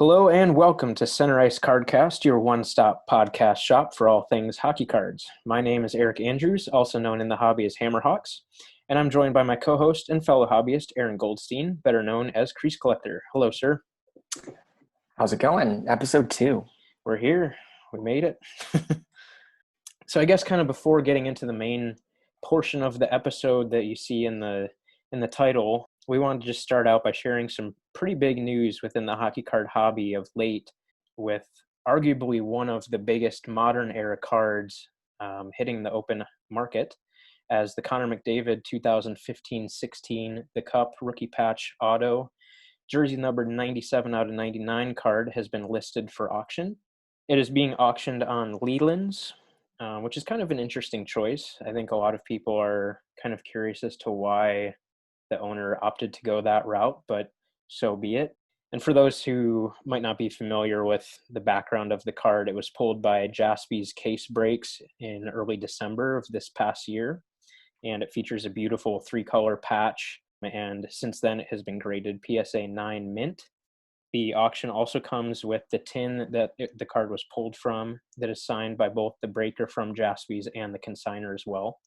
Hello and welcome to Center Ice Cardcast, your one-stop podcast shop for all things hockey cards. My name is Eric Andrews, also known in the hobby as Hammerhawks, and I'm joined by my co-host and fellow hobbyist, Aaron Goldstein, better known as Crease Collector. Hello, sir. How's it going? Episode 2. We're here. We made it. So I guess kind of before getting into the main portion of the episode that you see in the title, we wanted to just start out by sharing some pretty big news within the hockey card hobby of late, with arguably one of the biggest modern era cards hitting the open market, as the Connor Mcdavid 2015-16 the Cup rookie patch auto jersey number 97 out of 99 card has been listed for auction. It is being auctioned on Leland's, which is kind of an interesting choice. I think a lot of people are kind of curious as to why the owner opted to go that route, but so be it. And for those who might not be familiar with the background of the card, it was pulled by Jaspy's Case Breaks in early December of this past year, and it features a beautiful 3-color patch, and since then it has been graded PSA 9 mint. The auction also comes with the tin that the card was pulled from, that is signed by both the breaker from Jaspy's and the consigner as well.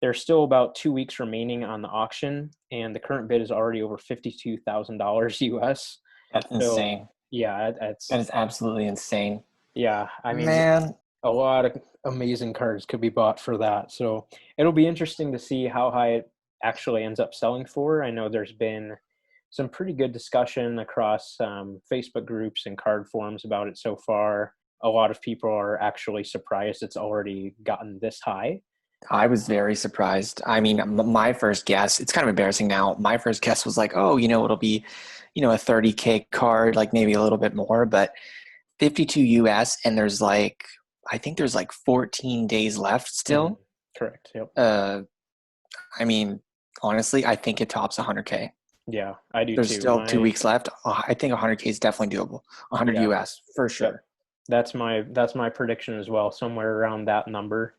There's still about 2 weeks remaining on the auction, and the current bid is already over $52,000 US. That's insane. Yeah, that is absolutely insane. Yeah, I mean, man, a lot of amazing cards could be bought for that. So it'll be interesting to see how high it actually ends up selling for. I know there's been some pretty good discussion across Facebook groups and card forums about it so far. A lot of people are actually surprised it's already gotten this high. I was very surprised. I mean, my first guess, it's kind of embarrassing now. My first guess was like, oh, it'll be, a $30K card, like maybe a little bit more, but 52 US, and I think there's 14 days left still. Mm-hmm. Correct. Yep. I mean, honestly, I think it tops 100K. Yeah, I do. There's still 2 weeks left. I think 100K is definitely doable. 100 US for sure. Yep. That's my prediction as well. Somewhere around that number.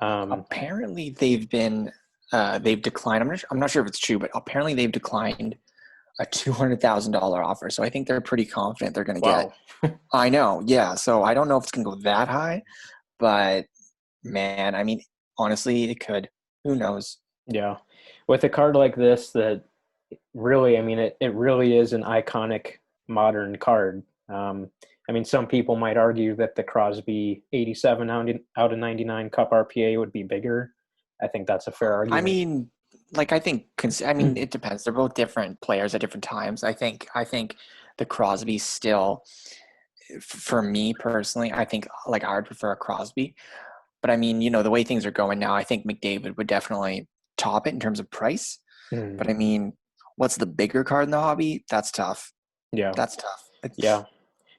Apparently they've declined. I'm not sure if it's true, but apparently they've declined a $200,000 offer. So I think they're pretty confident they're going to get. I know. Yeah. So I don't know if it's going to go that high, but man, I mean, honestly, it could. Who knows? Yeah. With a card like this, that really, I mean, it really is an iconic modern card. I mean, some people might argue that the Crosby 87 out of 99 Cup RPA would be bigger. I think that's a fair argument. I mean, it depends. They're both different players at different times. I think the Crosby still, for me personally, I think I would prefer a Crosby. But I mean, the way things are going now, I think McDavid would definitely top it in terms of price. But I mean, what's the bigger card in the hobby? That's tough. Yeah. That's tough. Yeah.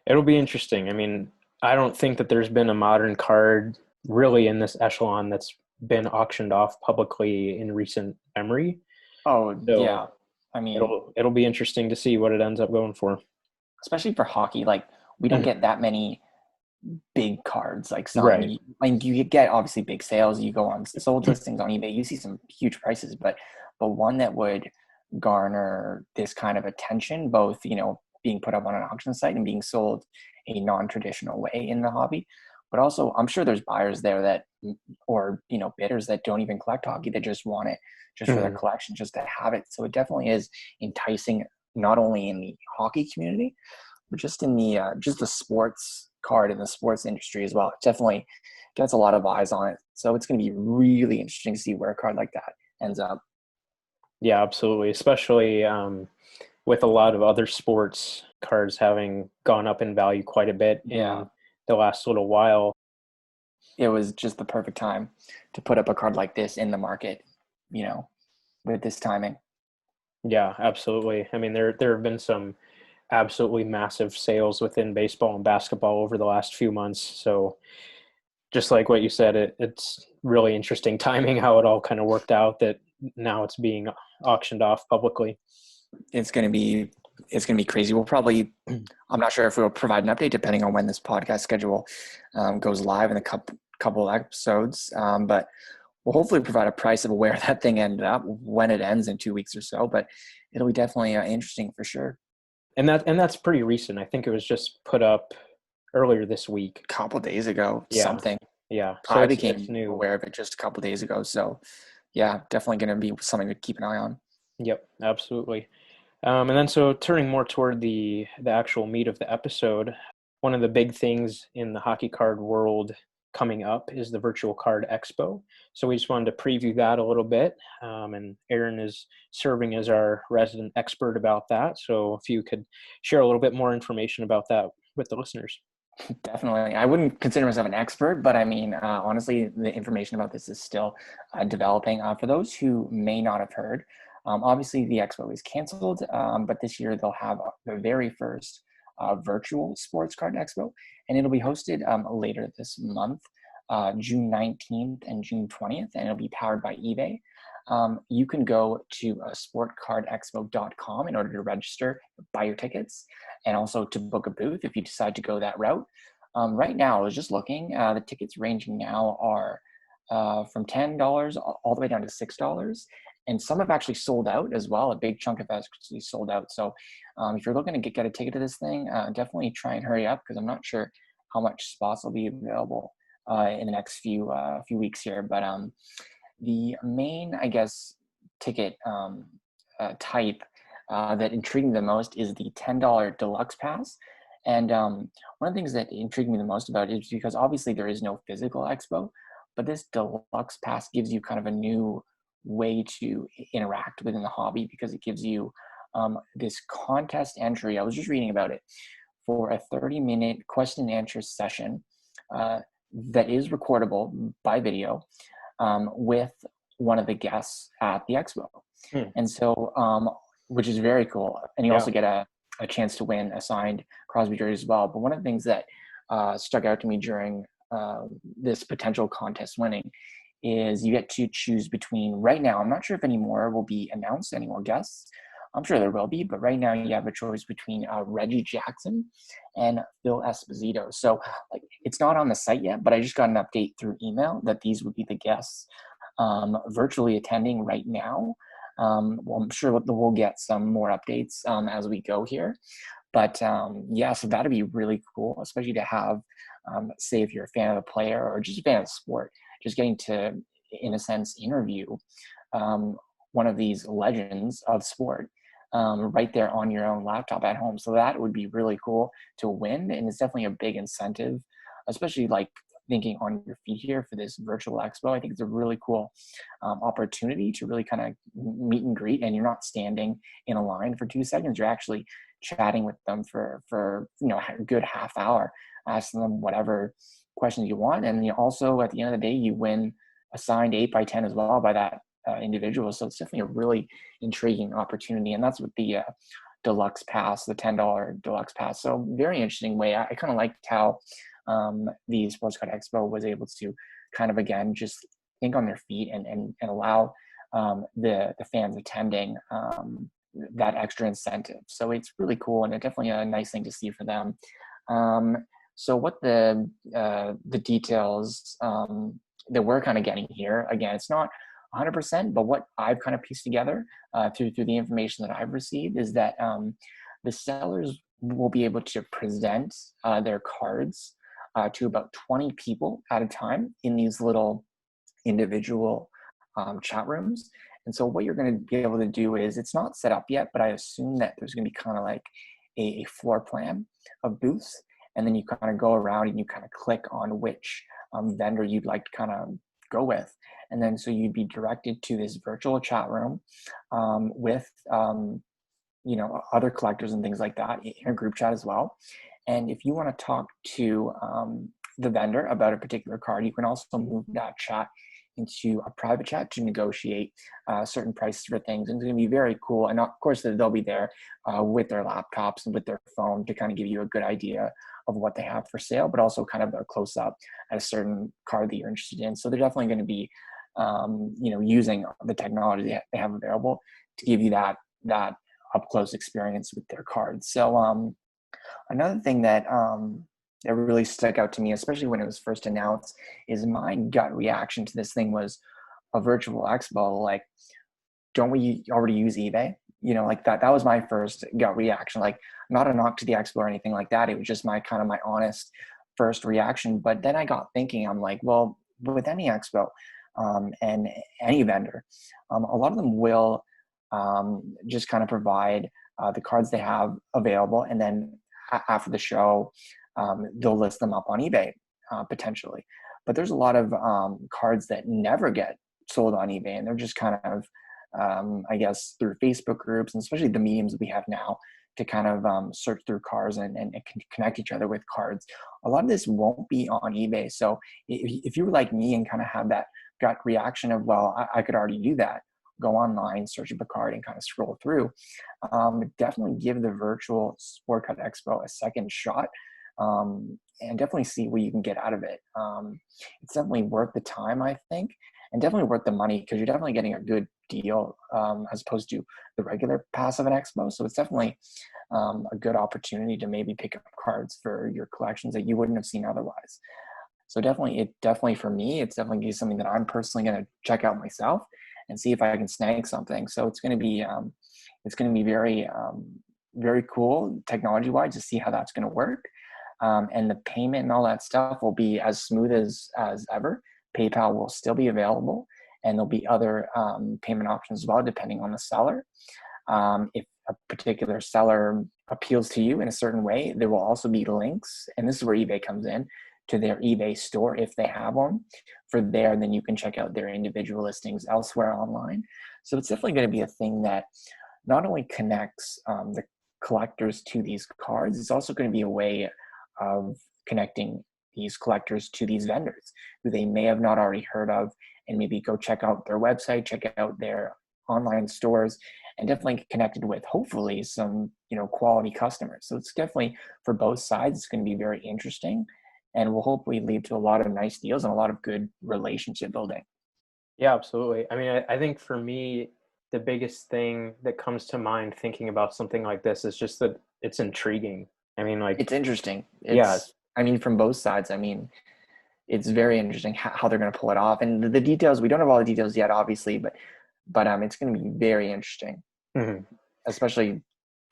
It'll be interesting. I mean, I don't think that there's been a modern card really in this echelon that's been auctioned off publicly in recent memory. Oh, so yeah. I mean, it'll be interesting to see what it ends up going for. Especially for hockey. We don't get that many big cards. Right. You get obviously big sales. You go on sold listings on eBay. You see some huge prices, but one that would garner this kind of attention, both, being put up on an auction site and being sold a non-traditional way in the hobby. But also, I'm sure there's buyers there or bidders that don't even collect hockey, that just want it just for their collection, just to have it. So it definitely is enticing, not only in the hockey community, but just in the sports card and the sports industry as well. It definitely gets a lot of eyes on it. So it's going to be really interesting to see where a card like that ends up. Yeah, absolutely. Especially with a lot of other sports cards having gone up in value quite a bit in the last little while. It was just the perfect time to put up a card like this in the market, with this timing. Yeah, absolutely. I mean, there have been some absolutely massive sales within baseball and basketball over the last few months. So just like what you said, it's really interesting timing how it all kind of worked out, that now it's being auctioned off publicly. It's going to be crazy. We'll probably, I'm not sure if we'll provide an update depending on when this podcast schedule goes live in a couple episodes. But we'll hopefully provide a price of where that thing ended up when it ends in 2 weeks or so. But it'll be definitely interesting for sure. And that's pretty recent. I think it was just put up earlier this week. A couple days ago, Yeah. something. Yeah. So I it's became new. aware of it just a couple days ago. So yeah, definitely going to be something to keep an eye on. Yep, absolutely. And then so turning more toward the actual meat of the episode, one of the big things in the hockey card world coming up is the Virtual Card Expo. So we just wanted to preview that a little bit. And Aaron is serving as our resident expert about that. So if you could share a little bit more information about that with the listeners. Definitely. I wouldn't consider myself an expert, but I mean, honestly, the information about this is still developing. For those who may not have heard, obviously the expo is canceled, but this year they'll have the very first virtual sports card expo, and it'll be hosted later this month, June 19th and June 20th, and it'll be powered by eBay. You can go to sportcardexpo.com in order to register, buy your tickets, and also to book a booth if you decide to go that route. Right now, I was just looking, the tickets ranging now are from $10 all the way down to $6. And some have actually sold out as well. A big chunk have actually sold out. So if you're looking to get a ticket to this thing, definitely try and hurry up, because I'm not sure how much spots will be available in the next few weeks here. But the main, I guess, ticket type that intrigued me the most is the $10 deluxe pass. And one of the things that intrigued me the most about it is because obviously there is no physical expo, but this deluxe pass gives you kind of a new way to interact within the hobby, because it gives you this contest entry. I was just reading about it, for a 30-minute question and answer session that is recordable by video with one of the guests at the expo. And so, which is very cool. And you also get a chance to win a signed Crosby jersey as well. But one of the things that stuck out to me during this potential contest winning is you get to choose between, right now, I'm not sure if any more will be announced, any more guests. I'm sure there will be, but right now you have a choice between Reggie Jackson and Phil Esposito. So like, it's not on the site yet, but I just got an update through email that these would be the guests virtually attending right now. Well, I'm sure we'll get some more updates as we go here. But yeah, so that'd be really cool, especially to have, say, if you're a fan of the player or just a fan of the sport, just getting to, in a sense, interview one of these legends of sport right there on your own laptop at home. So that would be really cool to win. And it's definitely a big incentive, especially like thinking on your feet here for this virtual expo. I think it's a really cool opportunity to really kind of meet and greet, and you're not standing in a line for 2 seconds. You're actually chatting with them for a good half hour, asking them whatever questions you want. And also at the end of the day, you win a signed 8x10 as well by that individual. So it's definitely a really intriguing opportunity. And that's with the deluxe pass, the $10 deluxe pass. So very interesting way. I kind of liked how the Sports Card Expo was able to kind of, again, just think on their feet and allow the fans attending that extra incentive. So it's really cool, and it's definitely a nice thing to see for them. So what the details that we're kind of getting here, again, it's not 100%, but what I've kind of pieced together through the information that I've received is that the sellers will be able to present their cards to about 20 people at a time in these little individual chat rooms. And so what you're going to be able to do is, it's not set up yet, but I assume that there's going to be kind of like a floor plan of booths. And then you kind of go around and you kind of click on which vendor you'd like to kind of go with. And then so you'd be directed to this virtual chat room with other collectors and things like that in a group chat as well. And if you want to talk to the vendor about a particular card, you can also move that chat into a private chat to negotiate certain prices for things. And it's going to be very cool. And of course, they'll be there with their laptops and with their phone to kind of give you a good idea of what they have for sale, but also kind of a close up at a certain card that you're interested in. So they're definitely going to be, using the technology that they have available to give you that up close experience with their cards. So another thing that really stuck out to me, especially when it was first announced, is my gut reaction to this thing was a virtual expo. Like, don't we already use eBay? like that was my first gut reaction. Like, not a knock to the expo or anything like that. It was just my honest first reaction. But then I got thinking, I'm like, well, with any expo and any vendor, a lot of them will just kind of provide the cards they have available, and then after the show, they'll list them up on eBay potentially. But there's a lot of cards that never get sold on eBay, and they're just kind of I guess through Facebook groups, and especially the mediums that we have now to kind of search through cards and connect each other with cards. A lot of this won't be on eBay. So if you were like me and kind of have that gut reaction of, well, I could already do that, go online, search up a card and kind of scroll through, definitely give the Virtual Card Expo a second shot. And definitely see what you can get out of it. It's definitely worth the time, I think, and definitely worth the money, because you're definitely getting a good deal as opposed to the regular pass of an expo. So it's definitely a good opportunity to maybe pick up cards for your collections that you wouldn't have seen otherwise. So definitely for me, it's definitely something that I'm personally going to check out myself and see if I can snag something. So it's going to be very very cool technology wise to see how that's going to work. And the payment and all that stuff will be as smooth as ever. PayPal will still be available, and there'll be other payment options as well, depending on the seller. If a particular seller appeals to you in a certain way, there will also be links, and this is where eBay comes in, to their eBay store if they have one. For there, then you can check out their individual listings elsewhere online. So it's definitely going to be a thing that not only connects the collectors to these cards, it's also going to be a way of connecting these collectors to these vendors who they may have not already heard of, and maybe go check out their website, check out their online stores, and definitely connected with hopefully some quality customers. So it's definitely, for both sides, it's going to be very interesting, and will hopefully lead to a lot of nice deals and a lot of good relationship building. Yeah, absolutely. I mean, I think for me, the biggest thing that comes to mind thinking about something like this is just that it's intriguing. I mean, like, It's interesting. yeah, From both sides, it's very interesting how they're going to pull it off. And the details, we don't have all the details yet, obviously, but it's going to be very interesting, mhm, especially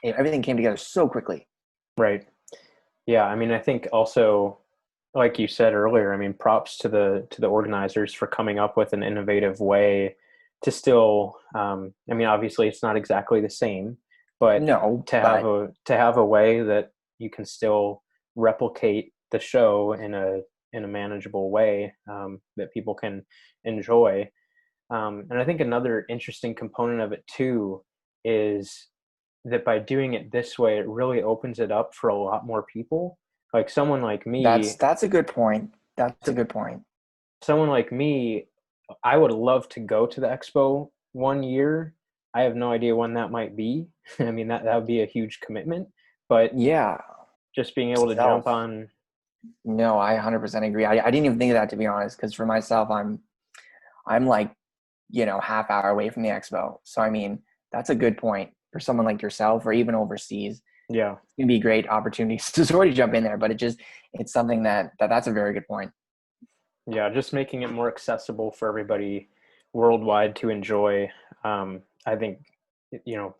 everything came together so quickly. right. Yeah, I mean, I think also, like you said earlier, I mean, props to the organizers for coming up with an innovative way to still, I mean, obviously it's not exactly the same, but No, to have a way that you can still replicate the show in a manageable way, that people can enjoy. And I think another interesting component of it too is that by doing it this way, it really opens it up for a lot more people. Like someone like me, that's a good point. That's a good point. someone like me, I would love to go to the expo one year. I have no idea when that might be. I mean, that would be a huge commitment, but Yeah. just being able to jump on. No, I 100% agree. I didn't even think of that, to be honest, because for myself, I'm like, half hour away from the expo. So, that's a good point for someone like yourself, or even overseas. Yeah. It's going to be great opportunities to sort of jump in there, but it's something that's a very good point. Yeah, just making it more accessible for everybody worldwide to enjoy. I think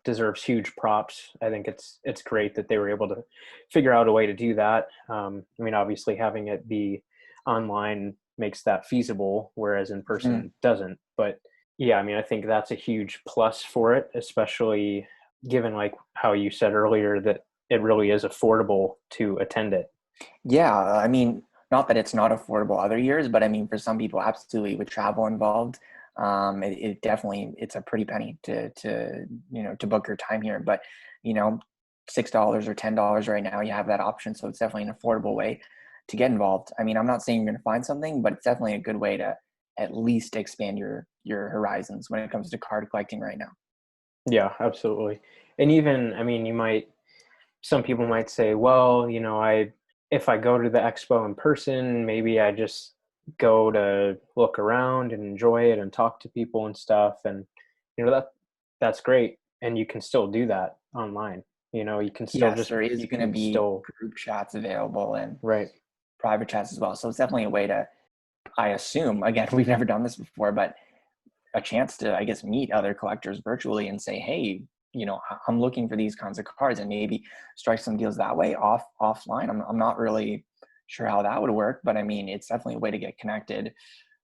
deserves huge props. I think it's great that they were able to figure out a way to do that. I mean, obviously having it be online makes that feasible, whereas in person doesn't. But yeah, I mean, I think that's a huge plus for it, especially given like how you said earlier that it really is affordable to attend it. Yeah, not that it's not affordable other years, but for some people, absolutely, with travel involved, it definitely, it's a pretty penny to book your time here. But $6 or $10 right now, you have that option, so it's definitely an affordable way to get involved. I'm not saying you're going to find something, but it's definitely a good way to at least expand your horizons when it comes to card collecting right now. Yeah, absolutely. And even, I mean, some people might say, well, if I go to the expo in person, maybe I just go to look around and enjoy it and talk to people and stuff. And, that's great. And you can still do that online. You can still Yes, there is you going to can be still, group chats available and right. private chats as well. So it's definitely a way to, I assume, again, we've never done this before, but a chance to, I guess, meet other collectors virtually and say, hey, I'm looking for these kinds of cards, and maybe strike some deals that way offline. I'm not really sure how that would work, but I mean, it's definitely a way to get connected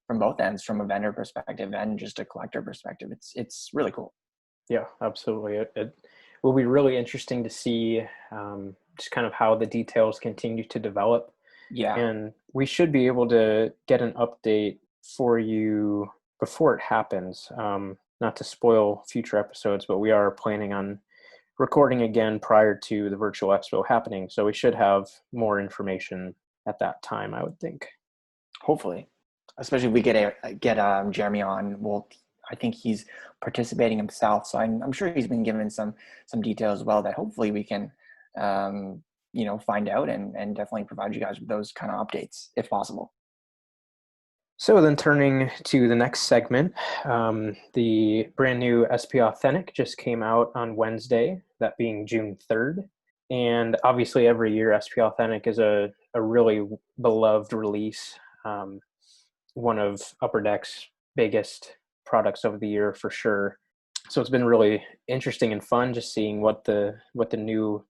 from both ends, from a vendor perspective and just a collector perspective. It's really cool. Yeah, absolutely. It will be really interesting to see just kind of how the details continue to develop. Yeah. And we should be able to get an update for you before it happens. Not to spoil future episodes, but we are planning on recording again prior to the Virtual Expo happening. So we should have more information at that time, I would think. Hopefully, especially if we get Jeremy on. Well, I think he's participating himself, so I'm sure he's been given some details as well that hopefully we can find out and definitely provide you guys with those kind of updates if possible. So then turning to the next segment, the brand new SP Authentic just came out on Wednesday, that being June 3rd. And obviously every year SP Authentic is a really beloved release, one of Upper Deck's biggest products of the year for sure. So it's been really interesting and fun just seeing what the new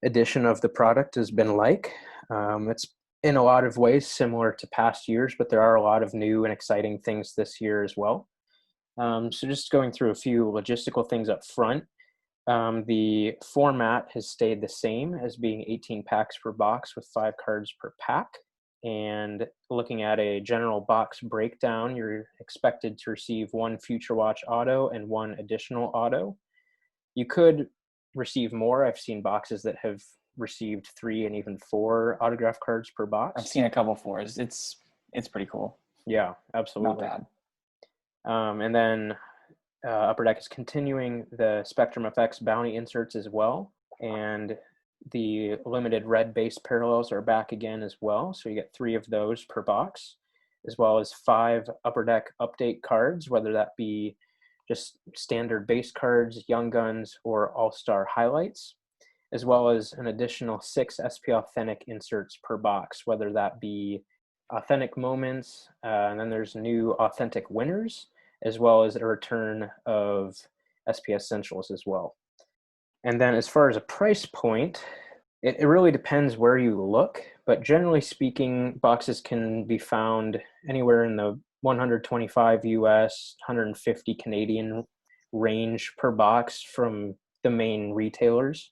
edition of the product has been like. It's in a lot of ways similar to past years, but there are a lot of new and exciting things this year as well. So just going through a few logistical things up front. The format has stayed the same as being 18 packs per box with 5 cards per pack. And looking at a general box breakdown, you're expected to receive 1 Future Watch auto and 1 additional auto. You could receive more. I've seen boxes that have received 3 and even 4 autograph cards per box. I've seen a couple 4s. It's pretty cool. Yeah, absolutely. Not bad. And then Upper Deck is continuing the Spectrum FX bounty inserts as well. And the limited red base parallels are back again as well. So you get 3 of those per box, as well as 5 Upper Deck update cards, whether that be just standard base cards, Young Guns, or All-Star highlights, as well as an additional 6 SP Authentic inserts per box, whether that be authentic moments, and then there's new authentic winners, as well as a return of SP Essentials as well. And then as far as a price point, it really depends where you look, but generally speaking, boxes can be found anywhere in the 125 US, 150 Canadian range per box from the main retailers.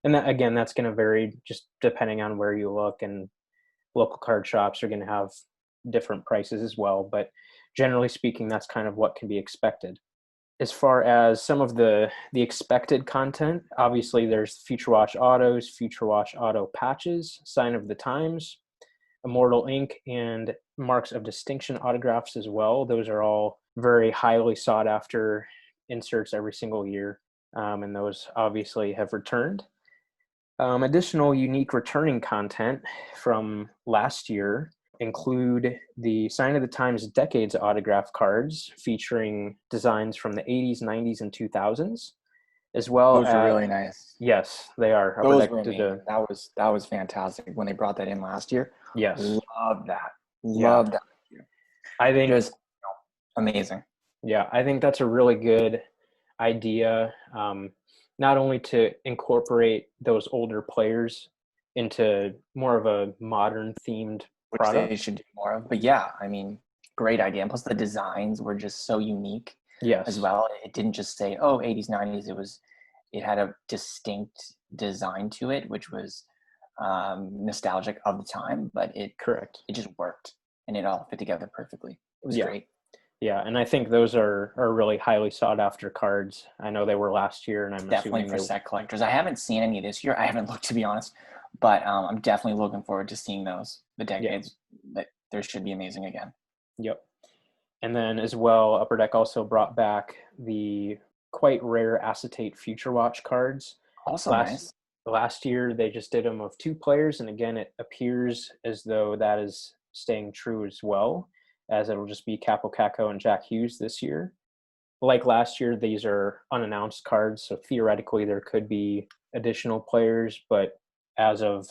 And that, again, that's going to vary just depending on where you look, and local card shops are going to have different prices as well. But generally speaking, that's kind of what can be expected. As far as some of the expected content, obviously there's Future Watch autos, Future Watch auto patches, Sign of the Times, Immortal Ink, and Marks of Distinction autographs as well. Those are all very highly sought after inserts every single year, and those obviously have returned. Additional unique returning content from last year include the Sign of the Times Decades autograph cards featuring designs from the 80s, 90s, and 2000s, as well as... Those are really nice. Yes, they are. Those were amazing. That was fantastic when they brought that in last year. Yes. Love that. Love that. I think... Just amazing. Yeah, I think that's a really good idea, not only to incorporate those older players into more of a modern themed product. Which they should do more of. But yeah, I mean, great idea. And plus the designs were just so unique as well. It didn't just say, 80s, 90s. It had a distinct design to it, which was nostalgic of the time, but it just worked and it all fit together perfectly. It was great. Yeah, and I think those are really highly sought after cards. I know they were last year, and I'm definitely for set collectors. I haven't seen any this year. I haven't looked, to be honest, but I'm definitely looking forward to seeing those. The decades that there should be amazing again. Yep. And then as well, Upper Deck also brought back the quite rare acetate Future Watch cards. Also nice. Last year they just did them of 2 players, and again it appears as though that is staying true as well, as it'll just be Capo Caco and Jack Hughes this year. Like last year, these are unannounced cards, so theoretically there could be additional players, but as of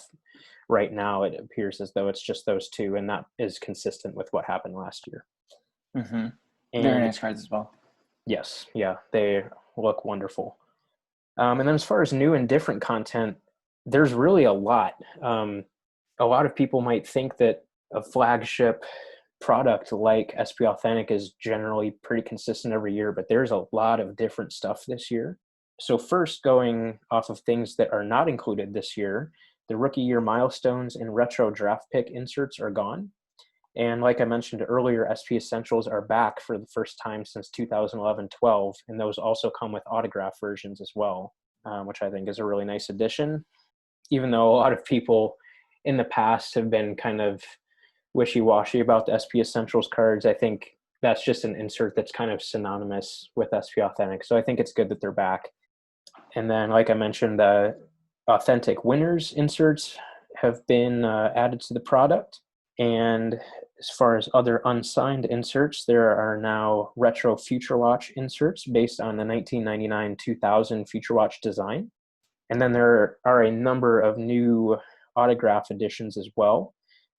right now, it appears as though it's just those 2, and that is consistent with what happened last year. Mm-hmm. Very nice cards as well. Yes, yeah, they look wonderful. And then as far as new and different content, there's really a lot. A lot of people might think that a flagship product like SP Authentic is generally pretty consistent every year, but there's a lot of different stuff this year. So first, going off of things that are not included this year, the rookie year milestones and retro draft pick inserts are gone. And like I mentioned earlier, SP Essentials are back for the first time since 2011-12, and those also come with autograph versions as well, which I think is a really nice addition. Even though a lot of people in the past have been kind of wishy-washy about the SP Essentials cards, I think that's just an insert that's kind of synonymous with SP Authentic. So I think it's good that they're back. And then, like I mentioned, the Authentic Winners inserts have been added to the product. And as far as other unsigned inserts, there are now retro Future Watch inserts based on the 1999-2000 Future Watch design. And then there are a number of new autograph editions as well.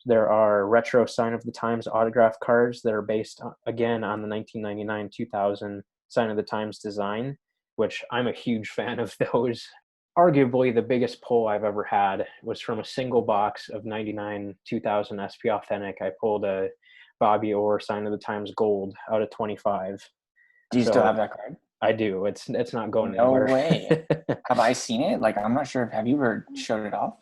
There are retro Sign of the Times autograph cards that are based, again, on the 1999-2000 Sign of the Times design, which I'm a huge fan of those. Arguably the biggest pull I've ever had was from a single box of 99-2000 SP Authentic. I pulled a Bobby Orr Sign of the Times Gold out of 25. Do you still have that card? I do. It's not going No anywhere. way. Have I seen it? Like, I'm not sure. Have you ever showed it off?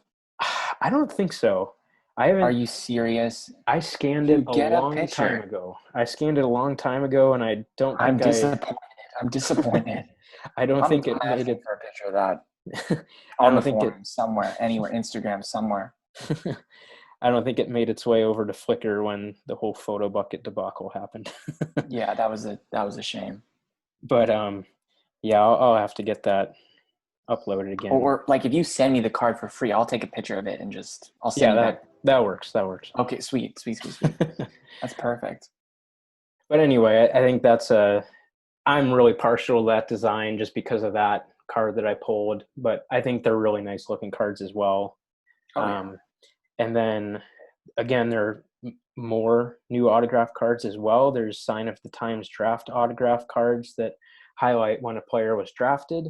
I don't think so. I haven't. Are you serious? I scanned it a long time ago. And I don't think I'm disappointed. I don't think it made it for a picture of that. I don't think it somewhere, anywhere, Instagram somewhere. I don't think it made its way over to Flickr when the whole photo bucket debacle happened. Yeah, that was a shame. But yeah, I'll have to get that uploaded again. Or like if you send me the card for free, I'll take a picture of it and I'll send you that works. Okay, sweet. That's perfect. But anyway, I think I'm really partial to that design just because of that card that I pulled, but I think they're really nice looking cards as well. And then again, there are more new autograph cards as well. There's Sign of the Times draft autograph cards that highlight when a player was drafted.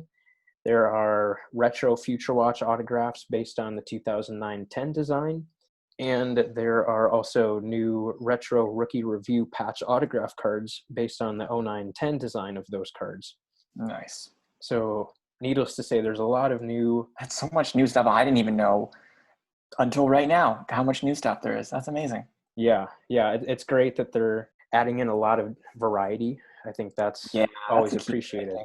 There are retro Future Watch autographs based on the 2009-10 design. And there are also new retro rookie review patch autograph cards based on the 09-10 design of those cards. Nice. So needless to say, there's a lot of new. That's so much new stuff. I didn't even know until right now how much new stuff there is. That's amazing. Yeah. It's great that they're adding in a lot of variety. I think that's always appreciated.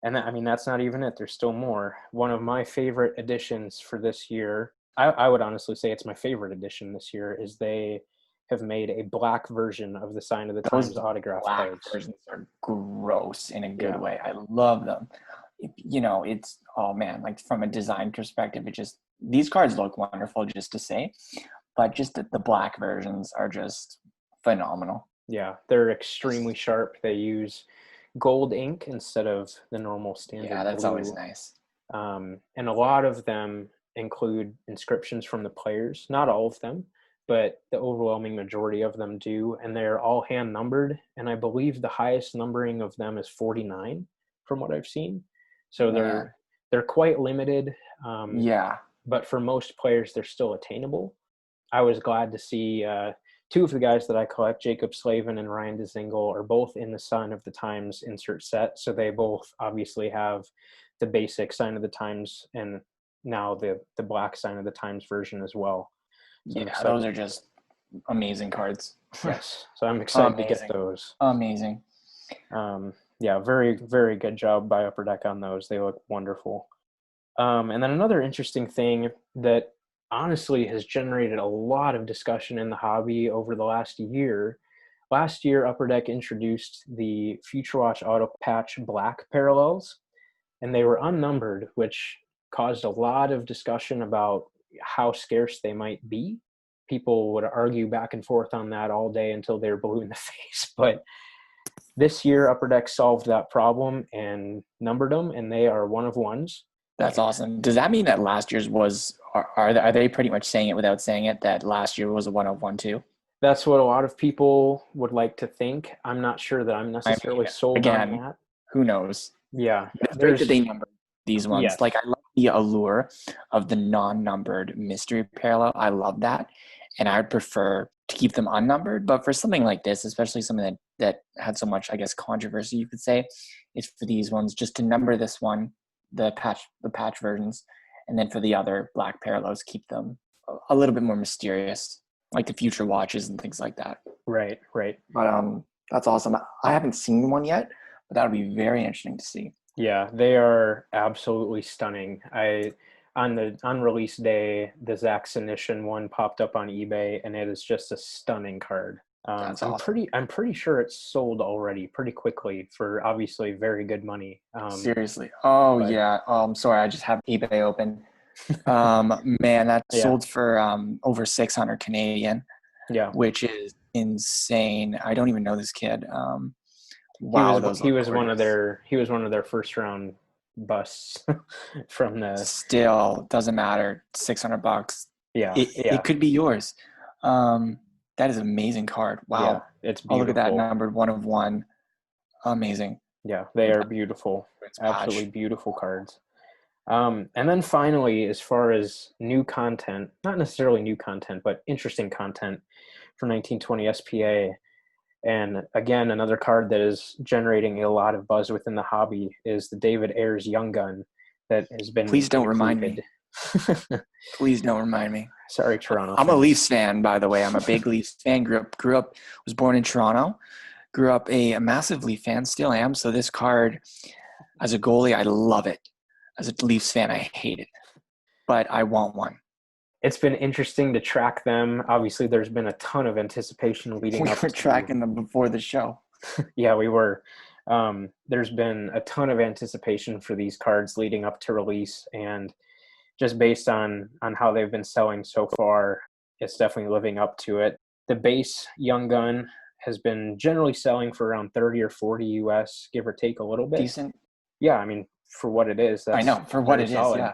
And that's not even it. There's still more. One of my favorite additions for this year, I would honestly say it's my favorite edition this year, is they have made a black version of the Sign of the Times autograph cards. Versions are gross in a good way. I love them. It's, oh man, like from a design perspective, these cards look wonderful just to say, but just the black versions are just phenomenal. Yeah, they're extremely sharp. They use gold ink instead of the normal standard. Yeah, that's blue. Always nice. And a lot of them include inscriptions from the players. Not all of them, but the overwhelming majority of them do. And they're all hand numbered. And I believe the highest numbering of them is 49 from what I've seen. So they're quite limited. But for most players, they're still attainable. I was glad to see two of the guys that I collect, Jacob Slavin and Ryan DeZingle, are both in the Sign of the Times insert set. So they both obviously have the basic Sign of the Times and now the black Sign of the Times version as well. So those are just amazing cards. Yes. So I'm excited to get those. Amazing. Very, very good job by Upper Deck on those. They look wonderful. And then another interesting thing that honestly has generated a lot of discussion in the hobby over the last year. Last year, Upper Deck introduced the Future Watch Auto Patch Black parallels, and they were unnumbered, which caused a lot of discussion about how scarce they might be. People would argue back and forth on that all day until they were blue in the face. But this year, Upper Deck solved that problem and numbered them, and they are one of ones. That's awesome. Does that mean that last year's was, are they pretty much saying it without saying it, that last year was a 1 of 1 too? That's what a lot of people would like to think. I'm not sure that I'm necessarily sold on that. Who knows? Yeah. It's great that they number these ones. Yes. Like, I love the allure of the non-numbered mystery parallel. I love that. And I would prefer to keep them unnumbered. But for something like this, especially something that had so much, I guess, controversy, you could say, is for these ones just to number this one, the patch versions, and then for the other black parallels, keep them a little bit more mysterious, like the future watches and things like that. Right. But that's awesome. I haven't seen one yet, but that would be very interesting to see. Yeah, they are absolutely stunning. On release day, the Zach Sinitian one popped up on eBay, and it is just a stunning card. That's awesome. I'm pretty sure it's sold already pretty quickly for obviously very good money. Seriously. Oh but yeah. I'm sorry. I just have eBay open. Man, that yeah, sold for over 600 Canadian, yeah. which is insane. I don't even know this kid. He Wow, was those look gorgeous. he was one of their first round busts from the Still doesn't matter. $600. yeah, It could be yours. That is an amazing card. yeah. Wow. It's Oh, look at that, beautiful. numbered 1 of 1. Amazing. Yeah, they With are that beautiful. Absolutely patch. beautiful cards. And then finally, as far as new content, not necessarily new content, but interesting content for 1920 SPA. And again, another card that is generating a lot of buzz within the hobby is the David Ayres Young Gun that has been Please don't remind me. included. Please don't remind me. Sorry, Toronto I'm a fans. Leafs fan, by the way. I'm a big Leafs fan. Grew up, was born in Toronto. Grew up a massive Leaf fan, still am. So this card, as a goalie, I love it. As a Leafs fan, I hate it. But I want one. It's been interesting to track them. Obviously, there's been a ton of anticipation leading We up were to. tracking them before the show. Yeah, we were. There's been a ton of anticipation for these cards leading up to release, and just based on how they've been selling so far, it's definitely living up to it. The base Young Gun has been generally selling for around 30 or 40 US, give or take a little bit. Decent. Yeah, I mean, for what it is, I that's know, for what very it is, solid. yeah.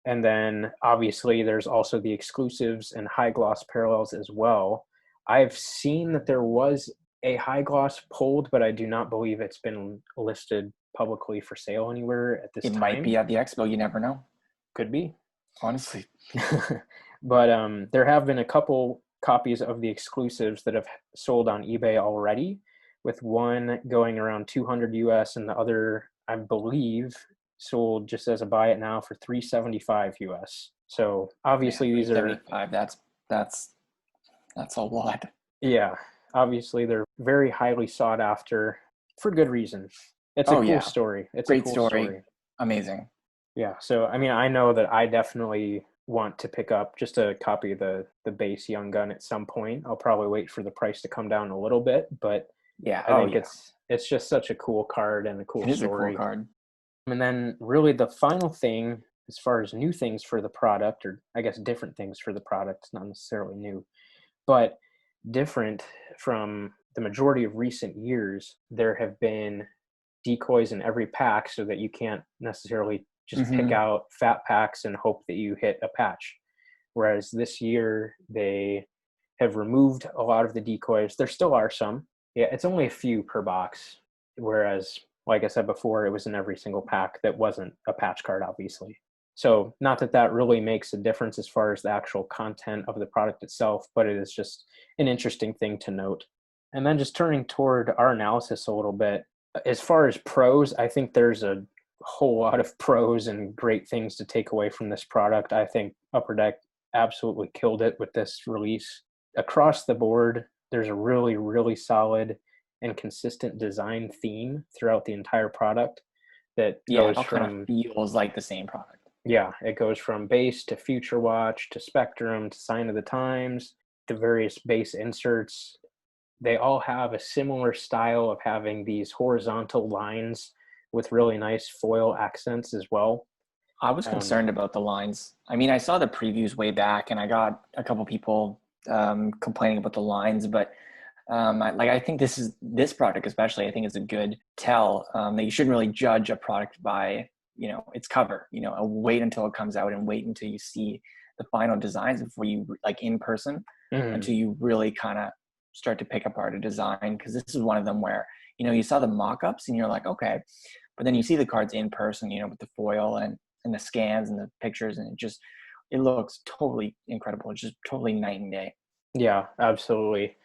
And then obviously there's also the exclusives and high gloss parallels as well. I've seen that there was a high gloss pulled, but I do not believe it's been listed publicly for sale anywhere at this It time. might be at the expo. You never know. Could be. Honestly. But there have been a couple copies of the exclusives that have sold on eBay already, with one going around 200 US and the other, I believe, sold just as a buy it now for 375 US. So obviously Man, these are 75. That's a lot. yeah, obviously they're very highly sought after for good reason. It's a cool story. It's a Great cool story. story. Amazing. Yeah, so I mean, I know that I definitely want to pick up just a copy of the base Young Gun at some point. I'll probably wait for the price to come down a little bit, but Yeah. I think it's just such a cool card and a cool It is story. a cool card. And then really the final thing, as far as new things for the product, or I guess different things for the product, not necessarily new, but different from the majority of recent years, there have been decoys in every pack so that you can't necessarily just pick out fat packs and hope that you hit a patch. Whereas this year they have removed a lot of the decoys. There still are some. Yeah, it's only a few per box. Whereas, like I said before, it was in every single pack that wasn't a patch card, obviously. So not that that really makes a difference as far as the actual content of the product itself, but it is just an interesting thing to note. And then just turning toward our analysis a little bit, as far as pros, I think there's a whole lot of pros and great things to take away from this product. I think Upper Deck absolutely killed it with this release. Across the board, there's a really, really solid and consistent design theme throughout the entire product that goes it from kind of feels like the same product. Yeah, it goes from base to Future Watch to Spectrum to Sign of the Times, the various base inserts. They all have a similar style of having these horizontal lines with really nice foil accents as well. I was concerned about the lines. I mean, I saw the previews way back, and I got a couple people complaining about the lines, but I think this product especially, I think is a good tell that you shouldn't really judge a product by its cover. Wait until it comes out and wait until you see the final designs before you like in person until you really kind of start to pick apart a design, because this is one of them where you saw the mock-ups and you're like, okay, but then you see the cards in person with the foil, and and the scans and the pictures, and it looks totally incredible. It's just totally night and day. Yeah, absolutely.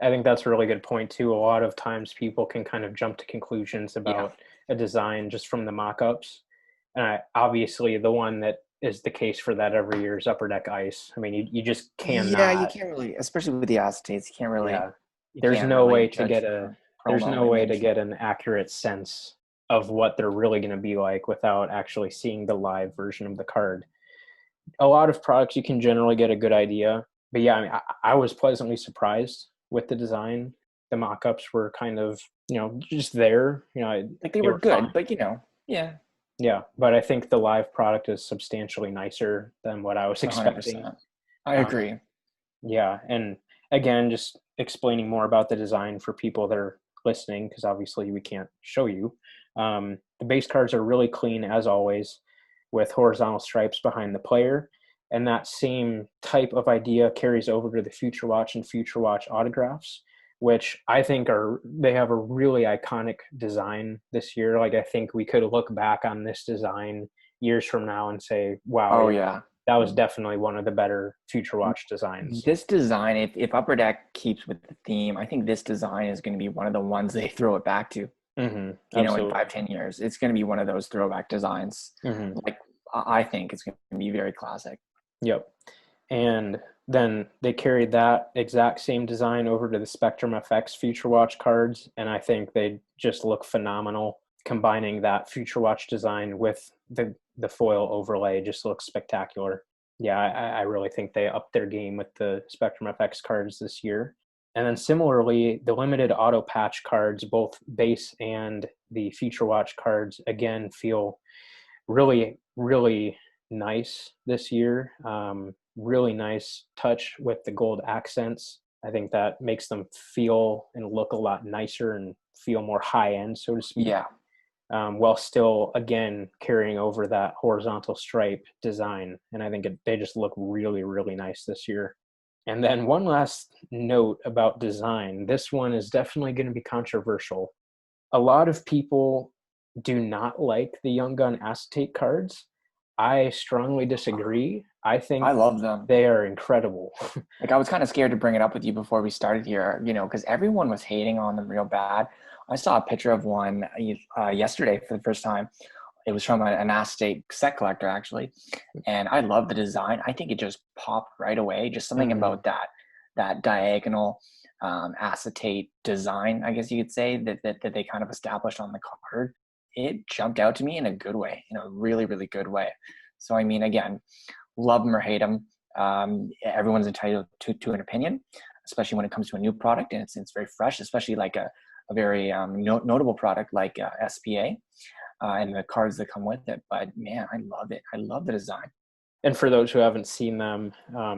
I think that's a really good point too. A lot of times people can kind of jump to conclusions Yeah. about a design just from the mock-ups. And obviously the one that is the case for that every year is Upper Deck Ice. I mean, you just Yeah, you cannot, can't really, especially with the acetates, yeah, you there's can't no really way to judge get from there's promo no way to image. get an accurate sense of what they're really going to be like without actually seeing the live version of the card. A lot of products you can generally get a good idea, but yeah, I mean, I was pleasantly surprised with the design. The mock-ups were kind of, just there, Like they they were were fine. good, but yeah, Yeah, but I think the live product is substantially nicer than what I was expecting. 100%. I Um, agree. yeah, and again, just explaining more about the design for people that are listening, because obviously we can't show you. The base cards are really clean as always, with horizontal stripes behind the player, and that same type of idea carries over to the Future Watch and Future Watch autographs, which I think they have a really iconic design this year. Like I think we could look back on this design years from now and say, wow, Oh yeah, yeah. that was definitely one of the better Future Watch designs. This design, if Upper Deck keeps with the theme, I think this design is going to be one of the ones they throw it back to. In Absolutely. 5-10 years, it's going to be one of those throwback designs. Like I think it's going to be very classic. Yep. And then they carried that exact same design over to the Spectrum FX Future Watch cards, and I think they just look phenomenal. Combining that Future Watch design with the foil overlay just looks spectacular. Yeah, I really think they upped their game with the Spectrum FX cards this year. And then similarly, the limited auto patch cards, both base and the Future Watch cards, again feel really, really nice this year. Really nice touch with the gold accents. I think that makes them feel and look a lot nicer and feel more high end, so to speak, Yeah, while still, again, carrying over that horizontal stripe design. And I think they just look really, really nice this year. And then one last note about design. This one is definitely going to be controversial. A lot of people do not like the Young Gun acetate cards. I strongly disagree. I think I love them. they are incredible. Like I was kind of scared to bring it up with you before we started here, because everyone was hating on them real bad. I saw a picture of one yesterday for the first time. It was from an acetate set collector actually, and I love the design. I think it just popped right away. Just something about that diagonal acetate design, I guess you could say, that they kind of established on the card. It jumped out to me in a good way, in a really, really good way. So I mean, again, love them or hate them. Everyone's entitled to an opinion, especially when it comes to a new product and it's very fresh, especially like a very notable product like SPA and the cards that come with it. But man, I love it. I love the design. And for those who haven't seen them,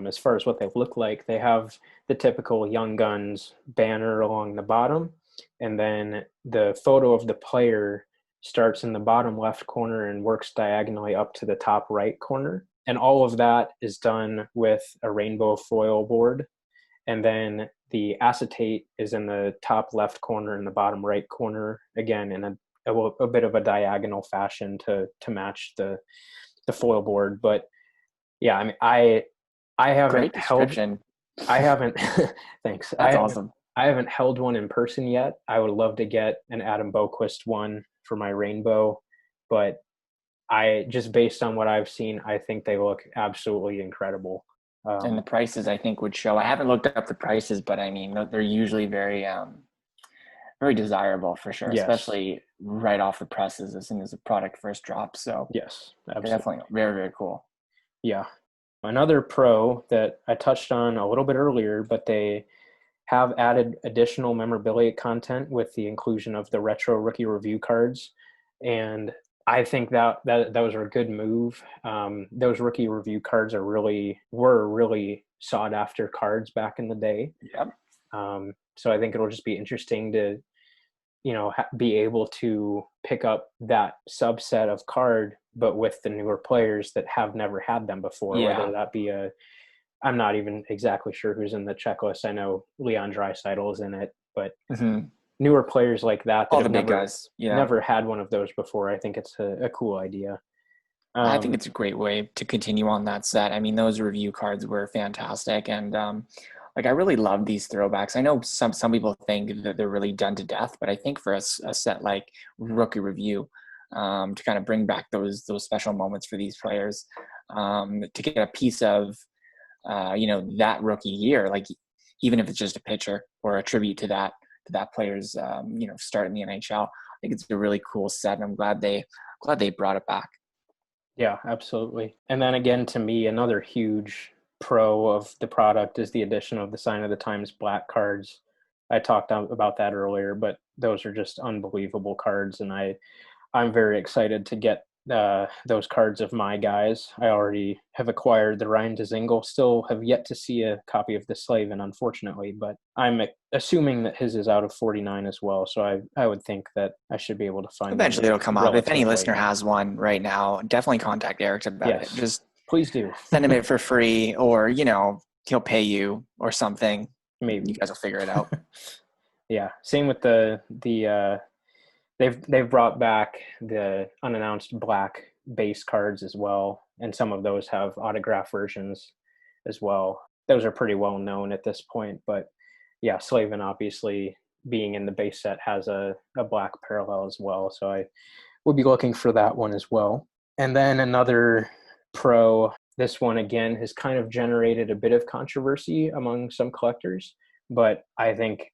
as far as what they look like, they have the typical Young Guns banner along the bottom, and then the photo of the player starts in the bottom left corner and works diagonally up to the top right corner. And all of that is done with a rainbow foil board. And then the acetate is in the top left corner and the bottom right corner, again, in a bit of a diagonal fashion to match the foil board. But yeah, I mean, I Great haven't held, description. I haven't, thanks. That's awesome. I haven't held one in person yet. I would love to get an Adam Boquist one for my rainbow, but just based on what I've seen, I think they look absolutely incredible. And the prices I think would show. I haven't looked up the prices, but I mean they're usually very very desirable for sure, Yes. especially right off the presses as soon as the product first drops. So Yes, they're absolutely. definitely very, very cool. Yeah. Another pro that I touched on a little bit earlier, but they have added additional memorabilia content with the inclusion of the retro rookie review cards. And I think that was a good move. Those rookie review cards were really sought after cards back in the day. Yep. So I think it'll just be interesting to, be able to pick up that subset of card, but with the newer players that have never had them before, Yeah. whether that be I'm not even exactly sure who's in the checklist. I know Leon Draisaitl is in it, but Mm-hmm. newer players like that All have the big guys. Yeah. never had one of those before. I think it's a cool idea. I think it's a great way to continue on that set. I mean, those review cards were fantastic, and like I really love these throwbacks. I know some people think that they're really done to death, but I think for a set like Rookie Review, to kind of bring back those special moments for these players, to get a piece of that rookie year, like even if it's just a picture or a tribute to that player's start in the NHL. I think it's a really cool set, and I'm glad they brought it back. Yeah, absolutely. And then again, to me, another huge pro of the product is the addition of the Sign of the Times black cards. I talked about that earlier, but those are just unbelievable cards, and I'm very excited to get those cards of my guys. I already have acquired the Ryan Dzingel. Still have yet to see a copy of the Slavin, unfortunately, but I'm assuming that his is out of 49 as well. So I would think that I should be able to find Eventually it'll come up. If any listener late. has one right now, definitely contact Ayres about it. Just please do. Send him it for free, or he'll pay you or something. Maybe you guys will figure it out. Yeah. Same with the they've brought back the unannounced black base cards as well, and some of those have autograph versions as well. Those are pretty well known at this point, but yeah, Slavin obviously being in the base set has a black parallel as well, so I will be looking for that one as well. And then another pro, this one again has kind of generated a bit of controversy among some collectors, but I think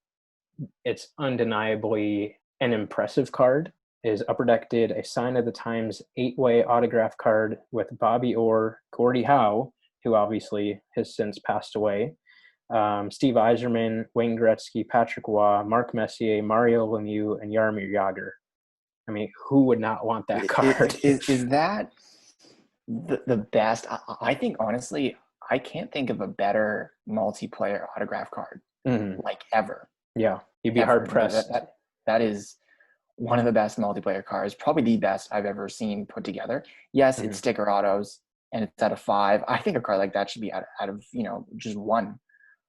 it's undeniably an impressive card. Is Upper Deck did a Sign of the Times 8-way autograph card with Bobby Orr, Gordie Howe, who obviously has since passed away, Steve Yzerman, Wayne Gretzky, Patrick Waugh, Mark Messier, Mario Lemieux, and Jaromir Jagr. I mean, who would not want that card? Is that the best? I think, honestly, I can't think of a better multiplayer autograph card like ever. Yeah, you'd be hard pressed. That is one of the best multiplayer cards, probably the best I've ever seen put together. Yes, it's sticker autos and it's out of 5. I think a card like that should be out of just 1.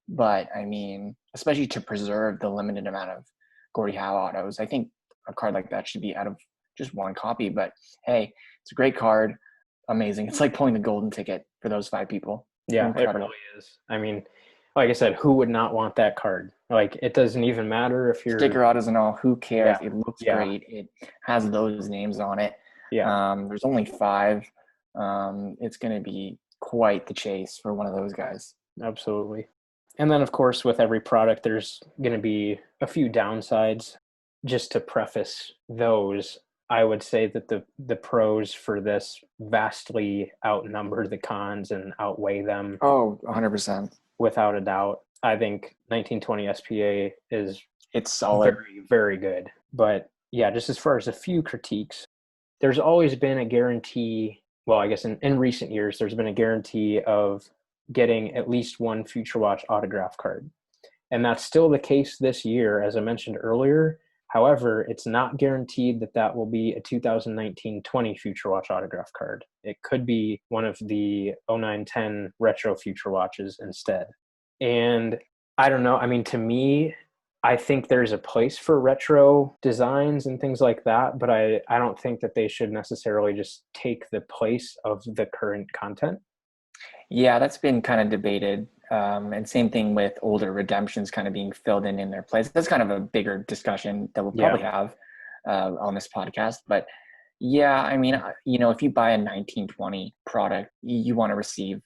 But I mean, especially to preserve the limited amount of Gordie Howe autos, I think a card like that should be out of just 1 copy. But hey, it's a great card. Amazing. It's like pulling the golden ticket for those 5 people. Yeah, incredible. It really is. I mean, like I said, who would not want that card? Like, it doesn't even matter if you're sticker autos and all. Who cares? Yeah. It looks great. It has those names on it. Yeah. There's only 5. It's going to be quite the chase for one of those guys. Absolutely. And then, of course, with every product, there's going to be a few downsides. Just to preface those, I would say that the pros for this vastly outnumber the cons and outweigh them. Oh, 100%. Without a doubt. I think 1920 SPA it's solid. Very, very good. But yeah, just as far as a few critiques, there's always been a guarantee. Well, I guess in recent years, there's been a guarantee of getting at least 1 Future Watch autograph card. And that's still the case this year, as I mentioned earlier. However, it's not guaranteed that will be a 2019-20 Future Watch autograph card. It could be one of the 09-10 retro Future Watches instead. And I don't know. I mean, to me, I think there's a place for retro designs and things like that, but I don't think that they should necessarily just take the place of the current content. Yeah, that's been kind of debated. And same thing with older redemptions kind of being filled in their place. That's kind of a bigger discussion that we'll probably have on this podcast. But yeah, I mean, if you buy a 1920 product, you want to receive,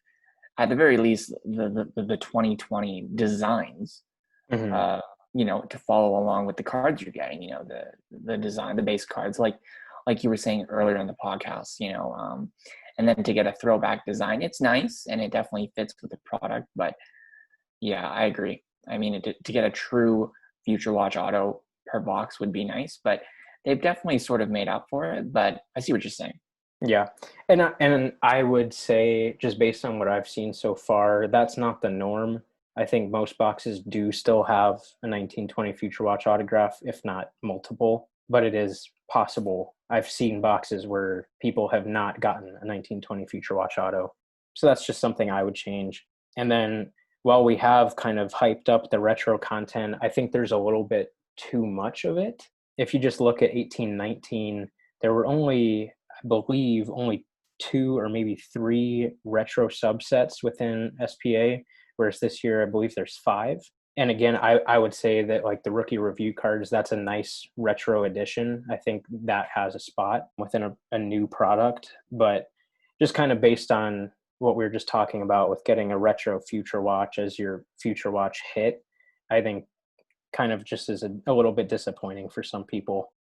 at the very least, the 2020 designs, to follow along with the cards you're getting, the design, the base cards, like you were saying earlier in the podcast, and then to get a throwback design, it's nice and it definitely fits with the product. But yeah, I agree. I mean, to get a true Future Watch auto per box would be nice, but they've definitely sort of made up for it. But I see what you're saying. Yeah. And I would say, just based on what I've seen so far, that's not the norm. I think most boxes do still have a 1920 Future Watch autograph, if not multiple, but it is possible. I've seen boxes where people have not gotten a 1920 Future Watch auto. So that's just something I would change. And then while we have kind of hyped up the retro content, I think there's a little bit too much of it. If you just look at 1819, there were only, I believe, only 2 or maybe 3 retro subsets within SPA, whereas this year I believe there's 5. And again, I would say that like the rookie review cards, that's a nice retro edition. I think that has a spot within a new product, but just kind of based on what we were just talking about with getting a retro Future Watch as your Future Watch hit, I think kind of just is a little bit disappointing for some people.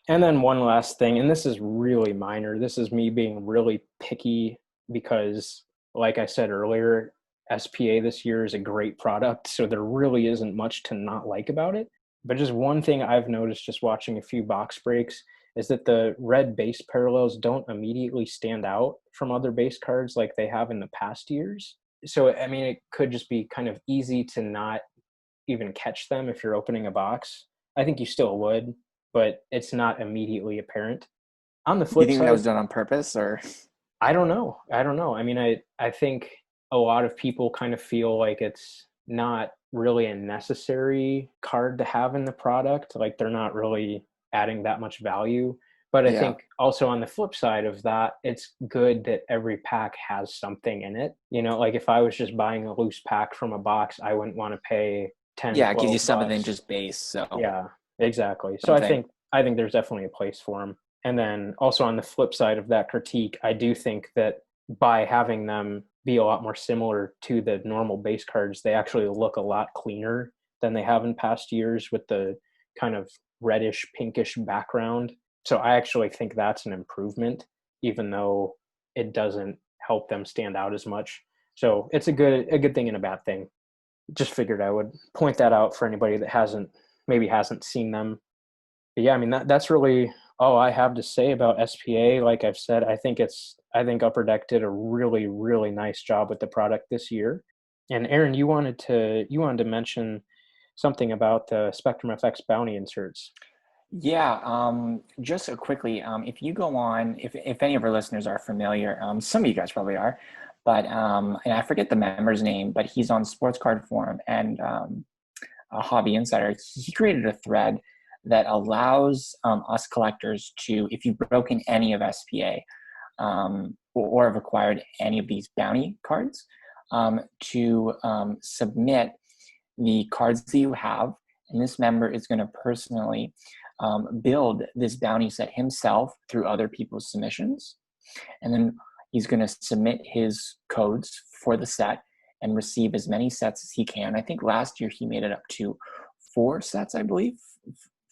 And then one last thing, and this is really minor. This is me being really picky because, like I said earlier, SPA this year is a great product, so there really isn't much to not like about it. But just one thing I've noticed just watching a few box breaks is that the red base parallels don't immediately stand out from other base cards like they have in the past years. So, I mean, it could just be kind of easy to not even catch them if you're opening a box. I think you still would, but it's not immediately apparent. On the Do you flip think side, that was done on purpose, or? I don't know. I mean, I think a lot of people kind of feel like it's not really a necessary card to have in the product. Like they're not really adding that much value. But I Yeah. think also on the flip side of that, it's good that every pack has something in it. You know, like if I was just buying a loose pack from a box, I wouldn't want to pay 10, Yeah, it gives you 12 something than bucks. just base. So Yeah, exactly. So something. I think there's definitely a place for them. And then also on the flip side of that critique, I do think that by having them be a lot more similar to the normal base cards, they actually look a lot cleaner than they have in past years with the kind of reddish pinkish background. So I actually think that's an improvement, even though it doesn't help them stand out as much. So it's a good thing and a bad thing. Just figured I would point that out for anybody that hasn't seen them. But yeah, I mean that's really all I have to say about SPA. Like I've said, I think Upper Deck did a really, really nice job with the product this year. And Aaron, you wanted to mention something about the Spectrum FX bounty inserts. Yeah, just quickly, if you go on, if any of our listeners are familiar, some of you guys probably are, but and I forget the member's name, but he's on Sports Card Forum and a Hobby Insider. He created a thread that allows us collectors to, if you've broken any of SPA or have acquired any of these bounty cards, to submit the cards that you have, and this member is going to personally build this bounty set himself through other people's submissions. And then he's going to submit his codes for the set and receive as many sets as he can. I think last year he made it up to 4 sets, I believe,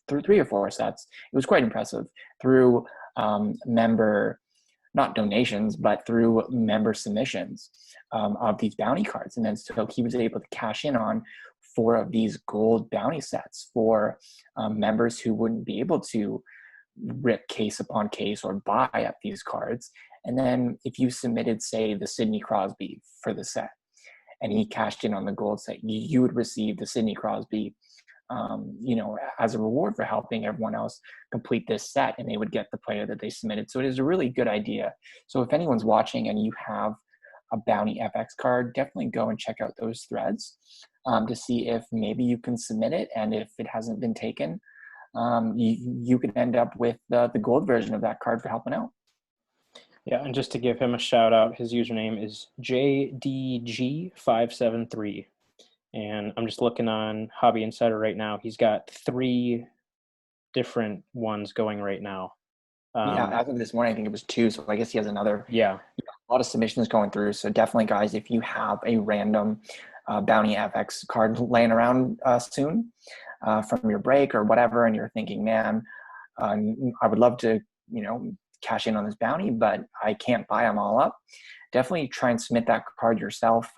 through 3 or 4 sets. It was quite impressive through member, not donations, but through member submissions of these bounty cards. And then so he was able to cash in on 4 of these gold bounty sets for members who wouldn't be able to rip case upon case or buy up these cards. And then if you submitted, say, the Sidney Crosby for the set, and he cashed in on the gold set, you would receive the Sidney Crosby, as a reward for helping everyone else complete this set, and they would get the player that they submitted. So it is a really good idea. So if anyone's watching and you have a Bounty FX card, definitely go and check out those threads to see if maybe you can submit it. And if it hasn't been taken, you can end up with the gold version of that card for helping out. Yeah, and just to give him a shout out, his username is JDG573. And I'm just looking on Hobby Insider right now. He's got 3 different ones going right now. As of this morning, I think it was 2. So I guess he has another. Yeah. A lot of submissions going through. So definitely, guys, if you have a random Bounty FX card laying around soon from your break or whatever, and you're thinking, man, I would love to, cash in on this bounty, but I can't buy them all up. Definitely try and submit that card yourself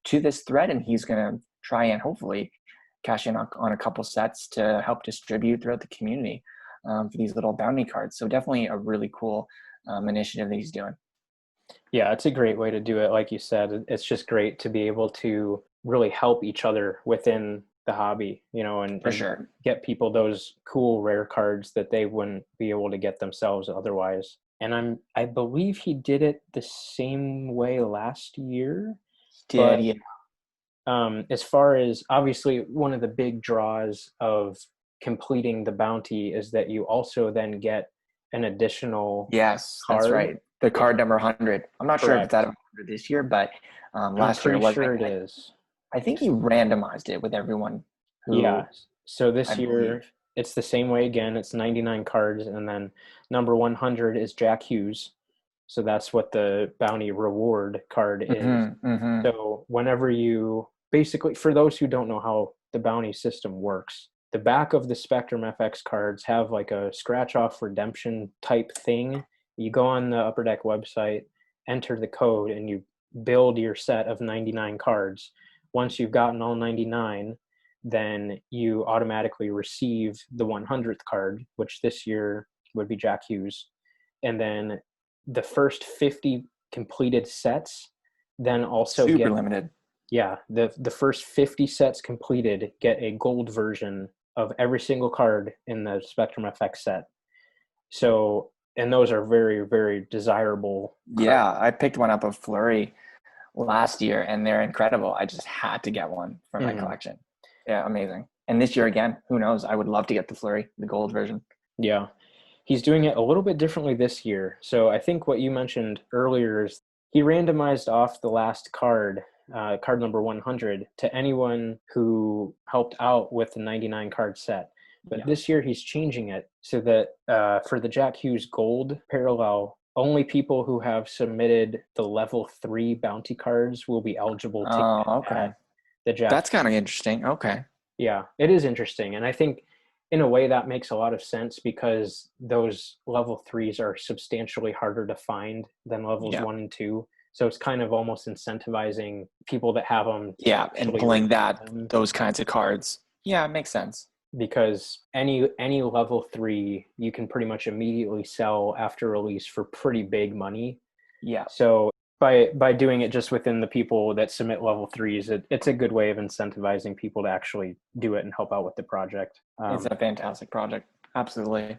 to this thread, and he's going to try and hopefully cash in on a couple sets to help distribute throughout the community for these little bounty cards. So definitely a really cool initiative that he's doing. Yeah, it's a great way to do it. Like you said, it's just great to be able to really help each other within the hobby, and For sure. get people those cool rare cards that they wouldn't be able to get themselves otherwise. And I believe he did it the same way last year. But Yeah. as far as obviously one of the big draws of completing the bounty is that you also then get an additional Yes, that's card. right. The card number 100. I'm not sure if it's Correct. at 100 this year, but I'm last year pretty it was. sure it is. I think he randomized it with everyone Yeah. who So I this year believe. it's the same way again. It's 99 cards, and then number 100 is Jack Hughes. So that's what the bounty reward card is. Hmm. Hmm. So whenever you basically, for those who don't know how the bounty system works, the back of the Spectrum FX cards have like a scratch off redemption type thing. You go on the Upper Deck website, enter the code, and you build your set of 99 cards. Once you've gotten all 99, then you automatically receive the 100th card, which this year would be Jack Hughes. And then the first 50 completed sets then also Super get, limited. yeah, the first 50 sets completed get a gold version of every single card in the Spectrum FX set. So, and those are very, very desirable cards. Yeah, I picked one up of Flurry last year, and they're incredible. I just had to get one for my Mhm. collection. Yeah, amazing. And this year again, who knows? I would love to get the Flurry, the gold version. Yeah. He's doing it a little bit differently this year. So I think what you mentioned earlier is he randomized off the last card, card number 100, to anyone who helped out with the 99 card set. But Yeah. this year he's changing it so that for the Jack Hughes Gold parallel, only people who have submitted the level 3 bounty cards will be eligible to Oh, get okay. the Jack. That's kind of interesting. Okay. Yeah, it is interesting. And I think in a way that makes a lot of sense because those level threes are substantially harder to find than levels Yeah. 1 and 2. So it's kind of almost incentivizing people that have them to Yeah, and actually pulling redeem that them, those kinds of cards. Yeah, it makes sense. because any level 3 you can pretty much immediately sell after release for pretty big money. Yeah. So by doing it just within the people that submit level 3s, it's a good way of incentivizing people to actually do it and help out with the project. It's a fantastic project. Absolutely.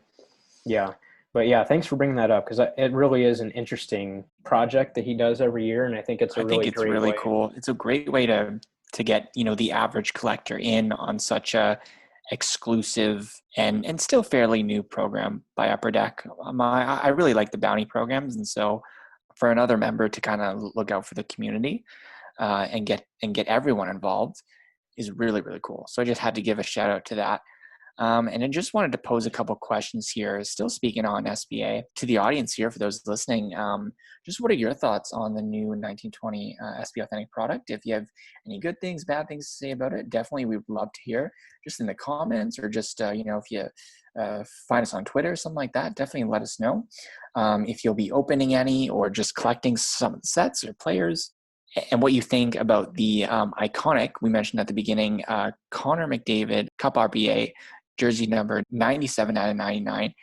Yeah. But yeah, thanks for bringing that up because it really is an interesting project that he does every year. And I think it's a I think really it's great really way. cool. It's a great way to get, the average collector in on such a exclusive and still fairly new program by Upper Deck. I really like the bounty programs, and so for another member to kind of look out for the community and get everyone involved is really, really cool. So I just had to give a shout out to that. And I just wanted to pose a couple questions here, still speaking on SBA, to the audience here for those listening. Just what are your thoughts on the new 1920 SBA Authentic product? If you have any good things, bad things to say about it, definitely we would love to hear, just in the comments, or just, if you find us on Twitter or something like that, definitely let us know. If you'll be opening any or just collecting some sets or players, and what you think about the iconic, we mentioned at the beginning, Connor McDavid Cup RPA jersey number 97 out of 99,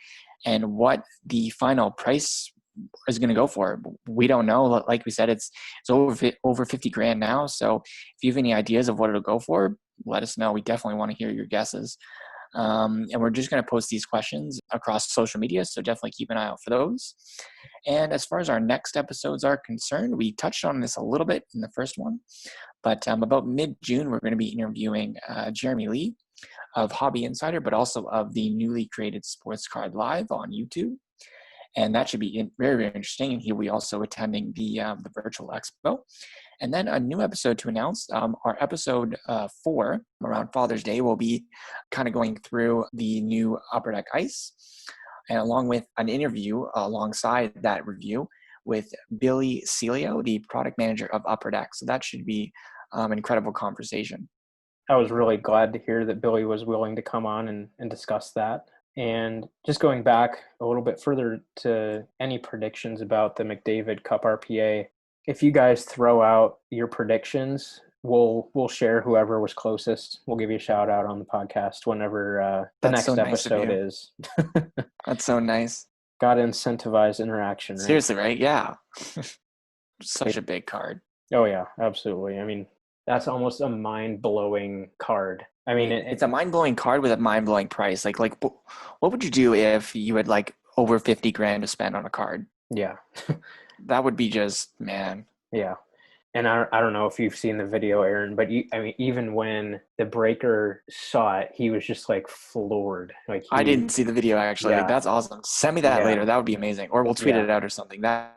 and what the final price is going to go for. We don't know. Like we said, it's over 50 grand now. So if you have any ideas of what it'll go for, let us know. We definitely want to hear your guesses. And we're just going to post these questions across social media, so definitely keep an eye out for those. And as far as our next episodes are concerned, we touched on this a little bit in the first one, but about mid-June, we're going to be interviewing Jeremy Lee of Hobby Insider, but also of the newly created Sports Card Live on YouTube. And that should be very, very interesting. And he'll be also attending the Virtual Expo. And then a new episode to announce. Our episode 4, around Father's Day, will be kind of going through the new Upper Deck Ice, and along with an interview alongside that review with Billy Celio, the product manager of Upper Deck. So that should be an incredible conversation. I was really glad to hear that Billy was willing to come on and discuss that. And just going back a little bit further to any predictions about the Mcdavid Cup RPA, if you guys throw out your predictions, we'll share whoever was closest. We'll give you a shout out on the podcast whenever the That's next so nice of episode you. is. That's so nice. Got to incentivize interaction, right? Seriously, right? Yeah. Such a big card. Oh yeah, absolutely. I mean, that's almost a mind-blowing card. I mean, it's a mind-blowing card with a mind-blowing price. Like what would you do if you had like over 50 grand to spend on a card? Yeah. That would be just, man. Yeah. And I don't know if you've seen the video, Aaron, but I mean, even when the breaker saw it, he was just like floored. Like I didn't see the video actually. yeah, That's awesome. Send me that yeah, later. That would be amazing. Or we'll tweet yeah, it out or something. That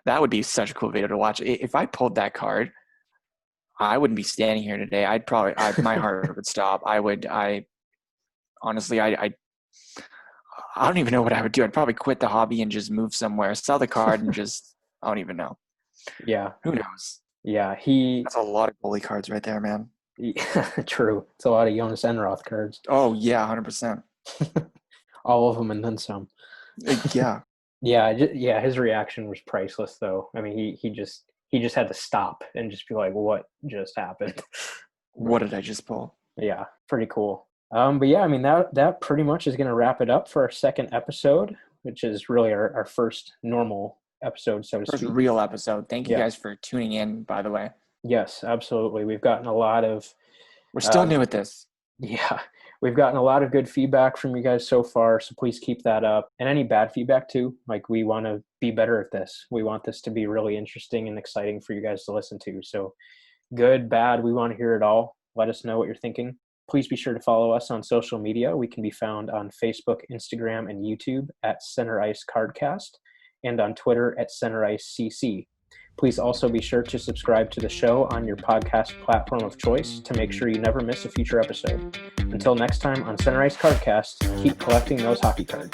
would be such a cool video to watch. If I pulled that card, I wouldn't be standing here today. My heart would stop. Honestly, I don't even know what I would do. I'd probably quit the hobby and just move somewhere, sell the card, and I don't even know. yeah, Who knows? yeah. That's a lot of goalie cards right there, man. True. It's a lot of Jonas Enroth cards. Oh yeah, 100%. All of them and then some. Yeah. Yeah. His reaction was priceless, though. I mean, he just had to stop and just be like, "What just happened?" What did I just pull? Yeah, pretty cool. But yeah, I mean that pretty much is going to wrap it up for our second episode, which is really our first normal episode, so to First speak. real episode. Thank you Yeah. guys for tuning in, by the way. Yes, absolutely. We've gotten a lot of We're still new at this. yeah, we've gotten a lot of good feedback from you guys so far, so please keep that up. And any bad feedback too. Like, we want to be better at this. We want this to be really interesting and exciting for you guys to listen to. So good, bad, we want to hear it all. Let us know what you're thinking. Please be sure to follow us on social media. We can be found on Facebook, Instagram, and YouTube at Center Ice Cardcast, and on Twitter at Center Ice CC. Please also be sure to subscribe to the show on your podcast platform of choice to make sure you never miss a future episode. Until next time on Center Ice Cardcast, keep collecting those hockey cards.